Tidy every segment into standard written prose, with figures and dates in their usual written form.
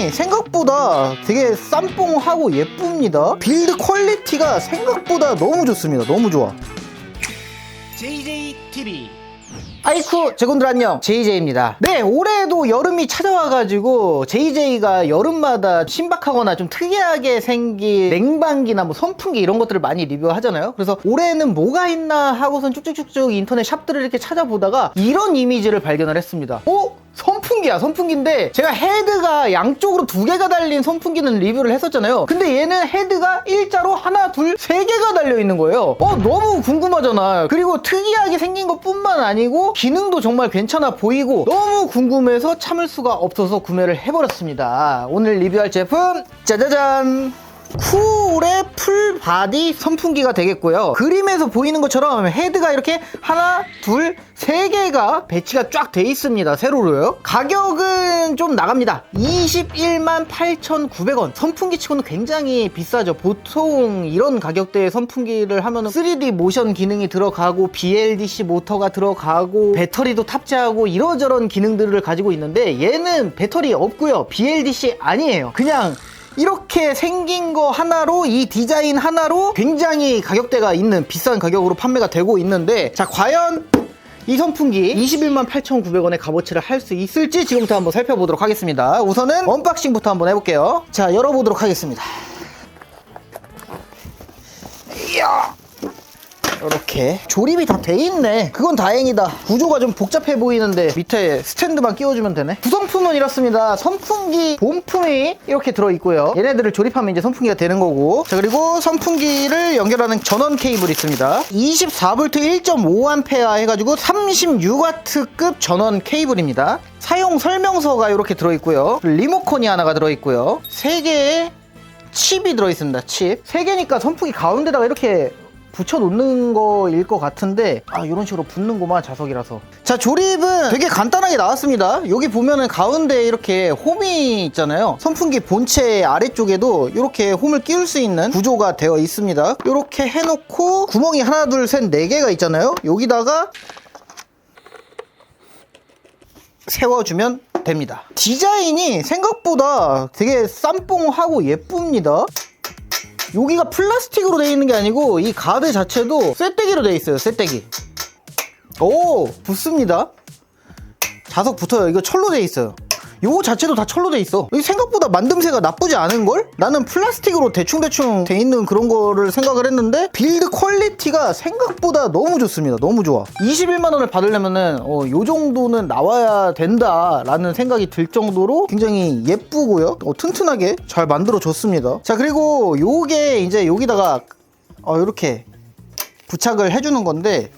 디자인이 생각보다 되게 쌈뽕하고 예쁩니다. 빌드 퀄리티가 생각보다 너무 좋습니다. 너무 좋아. JJTV. 아이쿠 제군들 안녕, JJ입니다. 네, 올해도 여름이 찾아와가지고 JJ가 여름마다 신박하거나 좀 특이하게 생긴 냉방기나 뭐 선풍기 이런 것들을 많이 리뷰하잖아요. 그래서 올해는 뭐가 있나 하고선 쭉쭉쭉쭉 인터넷 샵들을 이렇게 찾아보다가 이런 이미지를 발견을 했습니다. 선풍기야. 선풍기인데 제가 헤드가 양쪽으로 2개가 달린 선풍기는 리뷰를 했었잖아요. 근데 얘는 헤드가 일자로 하나, 둘, 3개가 달려있는 거예요. 너무 궁금하잖아. 그리고 특이하게 생긴 것 뿐만 아니고 기능도 정말 괜찮아 보이고 너무 궁금해서 참을 수가 없어서 구매를 해버렸습니다. 오늘 리뷰할 제품 짜자잔! 쿨의 풀바디 선풍기가 되겠고요. 그림에서 보이는 것처럼 헤드가 이렇게 하나, 둘, 3개가 배치가 쫙 돼 있습니다. 세로로요. 가격은 좀 나갑니다. 21만 8,900원. 선풍기 치고는 굉장히 비싸죠. 보통 이런 가격대의 선풍기를 하면 3D 모션 기능이 들어가고 BLDC 모터가 들어가고 배터리도 탑재하고 이러저런 기능들을 가지고 있는데 얘는 배터리 없고요. BLDC 아니에요. 그냥 이렇게 생긴 거 하나로, 이 디자인 하나로 굉장히 가격대가 있는 비싼 가격으로 판매가 되고 있는데, 자 과연 이 선풍기 21만 8,900원의 값어치를 할 수 있을지 지금부터 한번 살펴보도록 하겠습니다. 우선은 언박싱부터 한번 해볼게요. 자, 열어보도록 하겠습니다. 이야, 이렇게 조립이 다 돼 있네. 그건 다행이다. 구조가 좀 복잡해 보이는데 밑에 스탠드만 끼워주면 되네. 구성품은 이렇습니다. 선풍기 본품이 이렇게 들어있고요. 얘네들을 조립하면 이제 선풍기가 되는 거고, 자 그리고 선풍기를 연결하는 전원 케이블이 있습니다. 24V 1.5A 해가지고 36W급 전원 케이블입니다. 사용 설명서가 이렇게 들어있고요. 리모컨이 하나가 들어있고요. 3개의 칩이 들어있습니다. 칩 3개니까 선풍기 가운데다가 이렇게 붙여놓는 거일 것 같은데, 이런 식으로 붙는구만, 자석이라서. 자, 조립은 되게 간단하게 나왔습니다. 여기 보면은 가운데 이렇게 홈이 있잖아요. 선풍기 본체 아래쪽에도 이렇게 홈을 끼울 수 있는 구조가 되어 있습니다. 이렇게 해놓고 구멍이 하나, 둘, 셋, 4개가 있잖아요. 여기다가 세워주면 됩니다. 디자인이 생각보다 되게 쌈뽕하고 예쁩니다. 여기가 플라스틱으로 되어 있는 게 아니고 이 가드 자체도 쇠떼기로 되어 있어요. 쇠떼기. 오, 붙습니다. 자석 붙어요. 이거 철로 되어 있어요. 요거 자체도 다 철로 돼 있어. 생각보다 만듦새가 나쁘지 않은걸? 나는 플라스틱으로 대충대충 돼 있는 그런 거를 생각을 했는데 빌드 퀄리티가 생각보다 너무 좋습니다. 너무 좋아. 21만원을 받으려면은 요 정도는 나와야 된다라는 생각이 들 정도로 굉장히 예쁘고요. 튼튼하게 잘 만들어졌습니다. 자, 그리고 요게 이제 여기다가 이렇게 부착을 해주는 건데,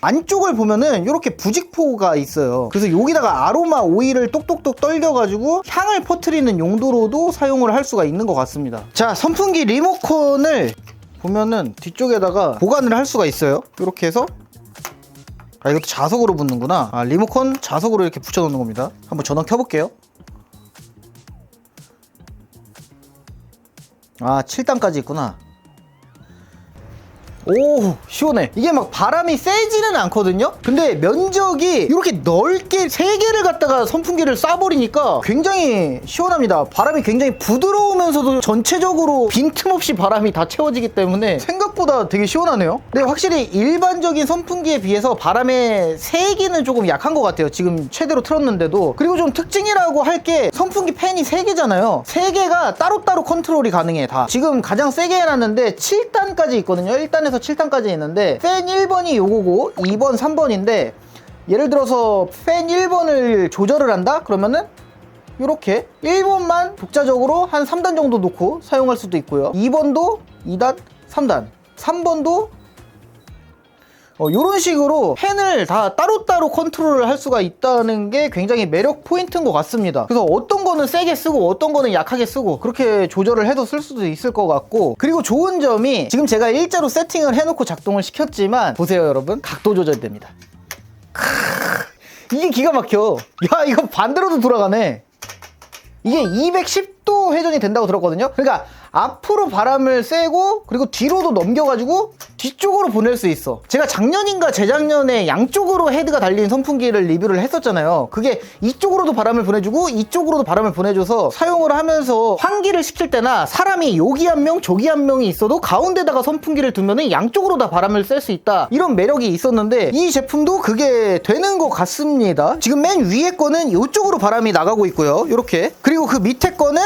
안쪽을 보면은 이렇게 부직포가 있어요. 그래서 여기다가 아로마 오일을 똑똑똑 떨겨가지고 향을 퍼뜨리는 용도로도 사용을 할 수가 있는 것 같습니다. 자, 선풍기 리모컨을 보면은 뒤쪽에다가 보관을 할 수가 있어요. 이렇게 해서, 이것도 자석으로 붙는구나. 리모컨 자석으로 이렇게 붙여놓는 겁니다. 한번 전원 켜볼게요. 7단까지 있구나. 오, 시원해. 이게 막 바람이 세지는 않거든요. 근데 면적이 이렇게 넓게 3개를 갖다가 선풍기를 쏴버리니까 굉장히 시원합니다. 바람이 굉장히 부드러우면서도 전체적으로 빈틈없이 바람이 다 채워지기 때문에 생각보다 되게 시원하네요. 근데 확실히 일반적인 선풍기에 비해서 바람의 세기는 조금 약한 것 같아요. 지금 최대로 틀었는데도. 그리고 좀 특징이라고 할 게 선풍기 팬이 3개잖아요 3개가 따로따로 컨트롤이 가능해. 다 지금 가장 세게 해놨는데 7단까지 있거든요. 1단에서 7단까지 있는데, 팬 1번이 요거고 2번 3번인데, 예를 들어서 팬 1번을 조절을 한다? 그러면은 요렇게 1번만 독자적으로 한 3단 정도 놓고 사용할 수도 있고요. 2번도 2단, 3단, 3번도 이런 식으로 팬을 다 따로따로 컨트롤을 할 수가 있다는 게 굉장히 매력 포인트인 것 같습니다. 그래서 어떤 거는 세게 쓰고 어떤 거는 약하게 쓰고 그렇게 조절을 해서 쓸 수도 있을 것 같고, 그리고 좋은 점이 지금 제가 일자로 세팅을 해놓고 작동을 시켰지만 보세요 여러분, 각도 조절됩니다. 이게 기가 막혀. 야, 이거 반대로도 돌아가네. 이게 210도 회전이 된다고 들었거든요. 그러니까 앞으로 바람을 쐬고 그리고 뒤로도 넘겨가지고 뒤쪽으로 보낼 수 있어. 제가 작년인가 재작년에 양쪽으로 헤드가 달린 선풍기를 리뷰를 했었잖아요. 그게 이쪽으로도 바람을 보내주고 이쪽으로도 바람을 보내줘서 사용을 하면서 환기를 시킬 때나 사람이 여기 한 명 저기 한 명이 있어도 가운데다가 선풍기를 두면은 양쪽으로 다 바람을 쐴 수 있다, 이런 매력이 있었는데 이 제품도 그게 되는 것 같습니다. 지금 맨 위에 거는 이쪽으로 바람이 나가고 있고요, 이렇게. 그리고 그 밑에 거는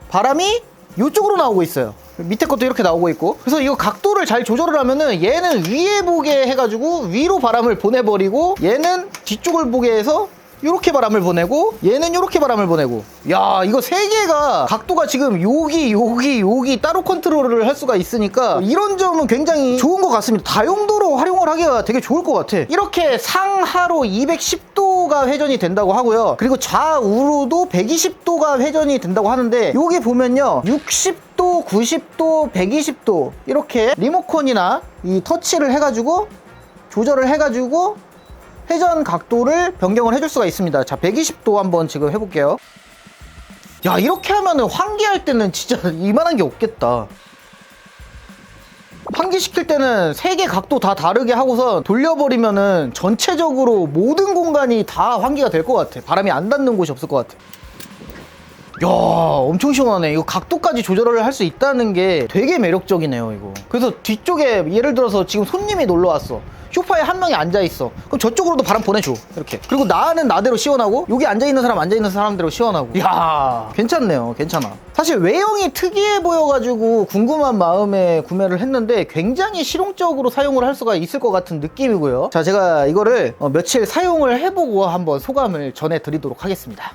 바람이 이쪽으로 나오고 있어요. 밑에 것도 이렇게 나오고 있고. 그래서 이거 각도를 잘 조절을 하면은 얘는 위에 보게 해가지고 위로 바람을 보내버리고, 얘는 뒤쪽을 보게 해서 이렇게 바람을 보내고, 얘는 이렇게 바람을 보내고. 야, 이거 세 개가 각도가 지금 여기 따로 컨트롤을 할 수가 있으니까 이런 점은 굉장히 좋은 것 같습니다. 다용도로 활용을 하기가 되게 좋을 것 같아. 이렇게 상하로 210도가 회전이 된다고 하고요. 그리고 좌우로도 120도가 회전이 된다고 하는데, 여기 보면요 60도, 90도, 120도 이렇게 리모컨이나 이 터치를 해가지고 조절을 해가지고 회전 각도를 변경을 해줄 수가 있습니다. 자, 120도 한번 지금 해볼게요. 야, 이렇게 하면은 환기할 때는 진짜 이만한 게 없겠다. 환기시킬 때는 세 개 각도 다 다르게 하고서 돌려버리면은 전체적으로 모든 공간이 다 환기가 될 것 같아. 바람이 안 닿는 곳이 없을 것 같아. 야, 엄청 시원하네. 이거 각도까지 조절을 할 수 있다는 게 되게 매력적이네요, 이거. 그래서 뒤쪽에 예를 들어서 지금 손님이 놀러 왔어. 소파에 한 명이 앉아있어. 그럼 저쪽으로도 바람 보내줘, 이렇게. 그리고 나는 나대로 시원하고, 여기 앉아있는 사람 앉아있는 사람대로 시원하고. 이야, 괜찮네요. 괜찮아. 사실 외형이 특이해 보여가지고 궁금한 마음에 구매를 했는데 굉장히 실용적으로 사용을 할 수가 있을 것 같은 느낌이고요. 자, 제가 이거를 며칠 사용을 해보고 한번 소감을 전해드리도록 하겠습니다.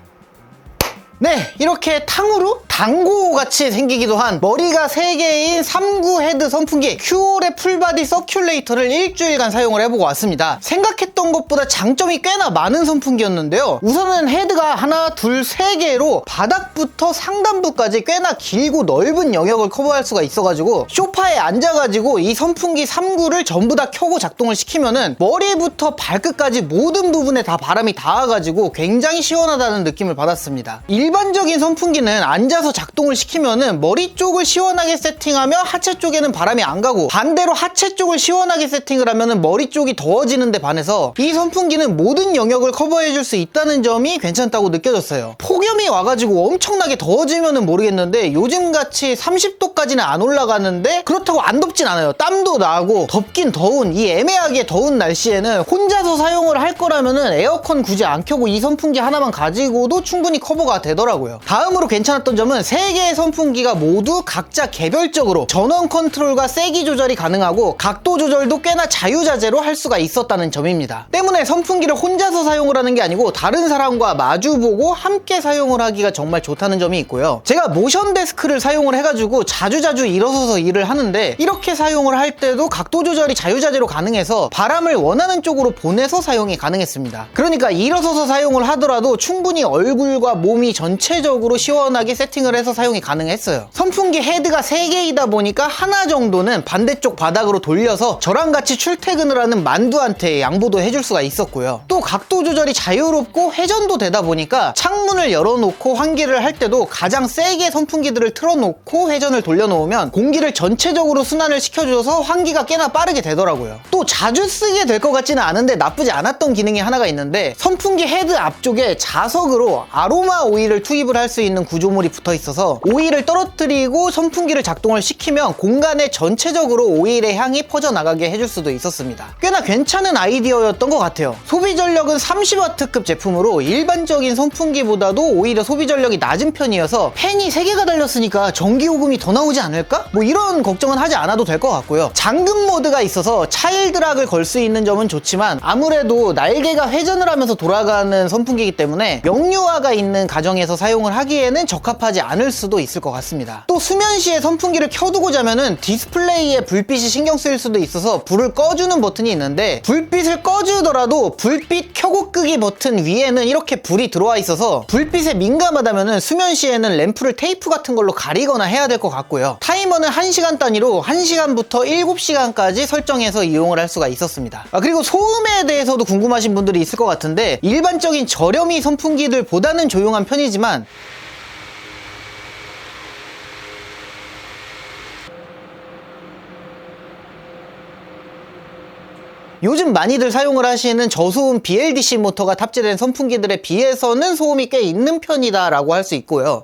네, 이렇게 탕후루? 당고 같이 생기기도 한 머리가 3개인 3구 헤드 선풍기 큐올의 풀바디 서큘레이터를 일주일간 사용을 해보고 왔습니다. 생각했던 것보다 장점이 꽤나 많은 선풍기였는데요. 우선은 헤드가 하나, 둘, 3개로 바닥부터 상단부까지 꽤나 길고 넓은 영역을 커버할 수가 있어가지고 소파에 앉아가지고 이 선풍기 3구를 전부 다 켜고 작동을 시키면은 머리부터 발끝까지 모든 부분에 다 바람이 닿아가지고 굉장히 시원하다는 느낌을 받았습니다. 일반적인 선풍기는 앉아서 작동을 시키면은 머리 쪽을 시원하게 세팅하면 하체 쪽에는 바람이 안 가고, 반대로 하체 쪽을 시원하게 세팅을 하면은 머리 쪽이 더워지는 데 반해서 이 선풍기는 모든 영역을 커버해 줄 수 있다는 점이 괜찮다고 느껴졌어요. 폭염이 와가지고 엄청나게 더워지면은 모르겠는데 요즘같이 30도까지는 안 올라가는데 그렇다고 안 덥진 않아요. 땀도 나고 덥긴 더운, 이 애매하게 더운 날씨에는 혼자서 사용을 할 거라면은 에어컨 굳이 안 켜고 이 선풍기 하나만 가지고도 충분히 커버가 되더라고요. 다음으로 괜찮았던 점은 3개의 선풍기가 모두 각자 개별적으로 전원 컨트롤과 세기 조절이 가능하고 각도 조절도 꽤나 자유자재로 할 수가 있었다는 점입니다. 때문에 선풍기를 혼자서 사용을 하는 게 아니고 다른 사람과 마주보고 함께 사용을 하기가 정말 좋다는 점이 있고요. 제가 모션 데스크를 사용을 해가지고 자주자주 일어서서 일을 하는데 이렇게 사용을 할 때도 각도 조절이 자유자재로 가능해서 바람을 원하는 쪽으로 보내서 사용이 가능했습니다. 그러니까 일어서서 사용을 하더라도 충분히 얼굴과 몸이 전체적으로 시원하게 세팅을 해서 사용이 가능했어요. 선풍기 헤드가 3개이다 보니까 하나 정도는 반대쪽 바닥으로 돌려서 저랑 같이 출퇴근을 하는 만두한테 양보도 해줄 수가 있었고요. 또 각도 조절이 자유롭고 회전도 되다 보니까 창문을 열어놓고 환기를 할 때도 가장 세게 선풍기들을 틀어놓고 회전을 돌려놓으면 공기를 전체적으로 순환을 시켜줘서 환기가 꽤나 빠르게 되더라고요. 또 자주 쓰게 될 것 같지는 않은데 나쁘지 않았던 기능이 하나가 있는데, 선풍기 헤드 앞쪽에 자석으로 아로마 오일을 투입을 할 수 있는 구조물이 붙어 있어서 오일을 떨어뜨리고 선풍기를 작동을 시키면 공간에 전체적으로 오일의 향이 퍼져나가게 해줄 수도 있었습니다. 꽤나 괜찮은 아이디어였던 것 같아요. 소비 전력은 30W급 제품으로 일반적인 선풍기보다도 오히려 소비 전력이 낮은 편이어서 팬이 3개가 달렸으니까 전기요금이 더 나오지 않을까? 뭐 이런 걱정은 하지 않아도 될 것 같고요. 잠금 모드가 있어서 차일드락을 걸 수 있는 점은 좋지만 아무래도 날개가 회전을 하면서 돌아가는 선풍기이기 때문에 역류화가 있는 가정에서 사용을 하기에는 적합하지 않을 수도 있을 것 같습니다. 또 수면 시에 선풍기를 켜두고 자면은 디스플레이에 불빛이 신경 쓰일 수도 있어서 불을 꺼주는 버튼이 있는데, 불빛을 꺼주더라도 불빛 켜고 끄기 버튼 위에는 이렇게 불이 들어와 있어서 불빛에 민감하다면은 수면 시에는 램프를 테이프 같은 걸로 가리거나 해야 될 것 같고요. 타이머는 1시간 단위로 1시간부터 7시간까지 설정해서 이용을 할 수가 있었습니다. 그리고 소음에 대해서도 궁금하신 분들이 있을 것 같은데, 일반적인 저렴이 선풍기들보다는 조용한 편이지만 요즘 많이들 사용을 하시는 저소음 BLDC 모터가 탑재된 선풍기들에 비해서는 소음이 꽤 있는 편이다 라고 할 수 있고요.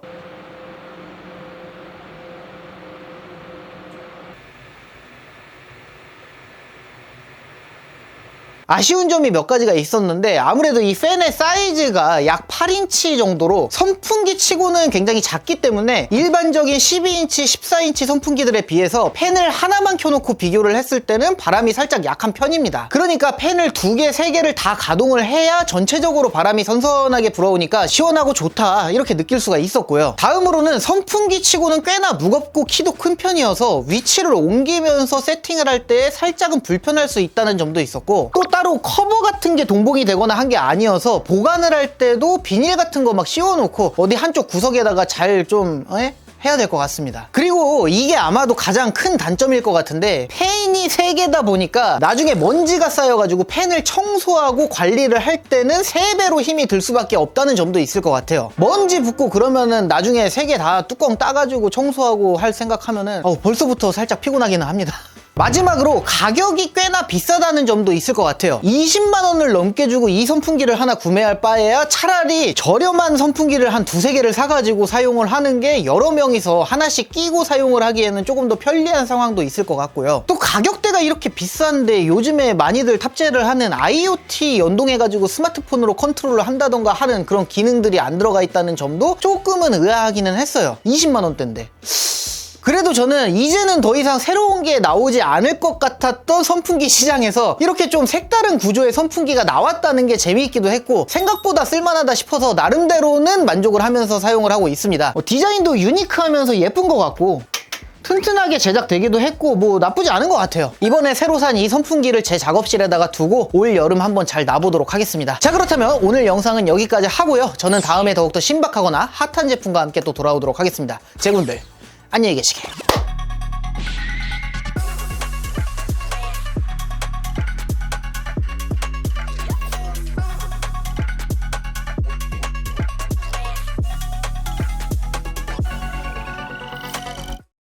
아쉬운 점이 몇 가지가 있었는데 아무래도 이 팬의 사이즈가 약 8인치 정도로 선풍기 치고는 굉장히 작기 때문에 일반적인 12인치, 14인치 선풍기들에 비해서 팬을 하나만 켜놓고 비교를 했을 때는 바람이 살짝 약한 편입니다. 그러니까 팬을 2개, 3개를 다 가동을 해야 전체적으로 바람이 선선하게 불어오니까 시원하고 좋다 이렇게 느낄 수가 있었고요. 다음으로는 선풍기 치고는 꽤나 무겁고 키도 큰 편이어서 위치를 옮기면서 세팅을 할 때 살짝은 불편할 수 있다는 점도 있었고, 또 따로 커버 같은 게 동봉이 되거나 한 게 아니어서 보관을 할 때도 비닐 같은 거 막 씌워놓고 어디 한쪽 구석에다가 잘 좀 해야 될 것 같습니다. 그리고 이게 아마도 가장 큰 단점일 것 같은데, 팬이 3개다 보니까 나중에 먼지가 쌓여가지고 팬을 청소하고 관리를 할 때는 3배로 힘이 들 수밖에 없다는 점도 있을 것 같아요. 먼지 붙고 그러면은 나중에 3개 다 뚜껑 따가지고 청소하고 할 생각하면은 벌써부터 살짝 피곤하기는 합니다. 마지막으로 가격이 꽤나 비싸다는 점도 있을 것 같아요. 20만 원을 넘게 주고 이 선풍기를 하나 구매할 바에야 차라리 저렴한 선풍기를 한 2-3개를 사가지고 사용을 하는 게 여러 명이서 하나씩 끼고 사용을 하기에는 조금 더 편리한 상황도 있을 것 같고요. 또 가격대가 이렇게 비싼데 요즘에 많이들 탑재를 하는 IoT 연동해가지고 스마트폰으로 컨트롤을 한다던가 하는 그런 기능들이 안 들어가 있다는 점도 조금은 의아하기는 했어요. 20만 원대인데. 그래도 저는 이제는 더 이상 새로운 게 나오지 않을 것 같았던 선풍기 시장에서 이렇게 좀 색다른 구조의 선풍기가 나왔다는 게 재미있기도 했고, 생각보다 쓸만하다 싶어서 나름대로는 만족을 하면서 사용을 하고 있습니다. 디자인도 유니크하면서 예쁜 것 같고 튼튼하게 제작되기도 했고 뭐 나쁘지 않은 것 같아요. 이번에 새로 산 이 선풍기를 제 작업실에다가 두고 올 여름 한번 잘 놔보도록 하겠습니다. 자, 그렇다면 오늘 영상은 여기까지 하고요. 저는 다음에 더욱더 신박하거나 핫한 제품과 함께 또 돌아오도록 하겠습니다. 제군들 안녕히 계시게.